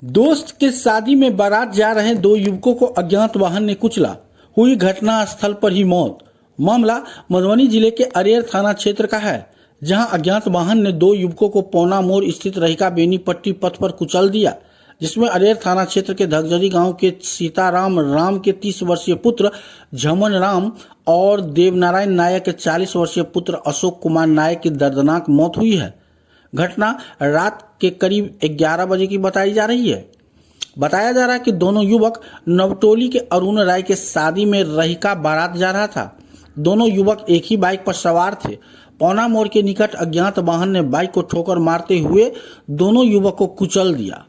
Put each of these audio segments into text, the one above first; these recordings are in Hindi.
दोस्त के शादी में बारात जा रहे दो युवकों को अज्ञात वाहन ने कुचला, हुई घटना स्थल पर ही मौत। मामला मधुबनी जिले के अरेर थाना क्षेत्र का है, जहां अज्ञात वाहन ने दो युवकों को पौना मोड़ स्थित रहिका बेनीपट्टी पथ पर कुचल दिया, जिसमें अरेर थाना क्षेत्र के धगजरी गांव के सीताराम राम के 30 वर्षीय पुत्र झमन राम और देवनारायण नायक के 40 वर्षीय पुत्र अशोक कुमार नायक की दर्दनाक मौत हुई है। घटना रात के करीब 11 बजे की बताई जा रही है। बताया जा रहा है कि दोनों युवक नवटोली के अरुण राय के शादी में रहिका बारात जा रहा था। दोनों युवक एक ही बाइक पर सवार थे। पौना मोड़ के निकट अज्ञात वाहन ने बाइक को ठोकर मारते हुए दोनों युवक को कुचल दिया।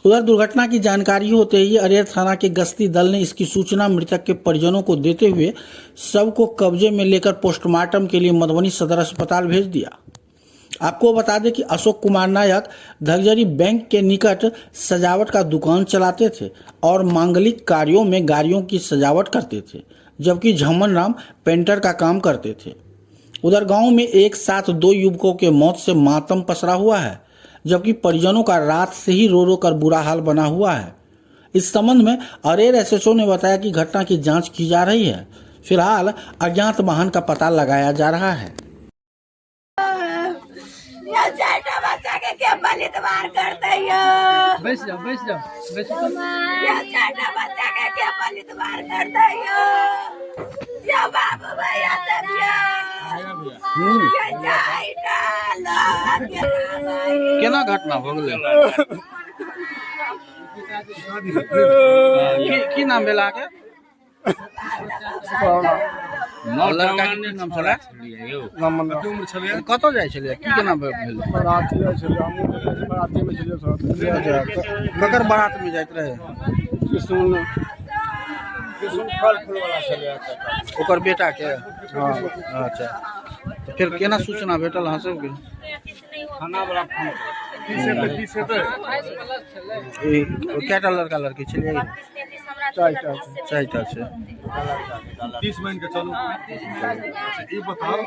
उधर दुर्घटना की जानकारी होते ही अरेर थाना के गश्ती दल ने इसकी सूचना मृतक के परिजनों को देते हुए शव को कब्जे में लेकर पोस्टमार्टम के लिए मधुबनी सदर अस्पताल भेज दिया। आपको बता दें कि अशोक कुमार नायक धगजरी बैंक के निकट सजावट का दुकान चलाते थे और मांगलिक कार्यों में गाड़ियों की सजावट करते थे, जबकि झमन राम पेंटर का काम करते थे। उधर गांव में एक साथ दो युवकों के मौत से मातम पसरा हुआ है, जबकि परिजनों का रात से ही रो रो कर बुरा हाल बना हुआ है। इस संबंध में अरेर एसएचओ ने बताया कि घटना की जांच की जा रही है। फिलहाल अज्ञात वाहन का पता लगाया जा रहा है। बच्चा के क्या बलिदान करते हो? बैठ जाओ ये छोटा बच्चा के क्या बलिदान करते हो? ये बाबू भैया केना घटना भ गेलै? की नाम भेल अहाँके? लड़का के नाम छलै? कतऽ जाइ छलियै? की केना भेल? ककर बारात में जाइत रहे? ओकर बेटा के? अच्छा, तो फिर केना सूचना भेटल अहाँ सबके? थाना वाला फोन कैटा लड़का लड़की छलियै? चारिटा छै। 30 मान के चलू। ई बताओ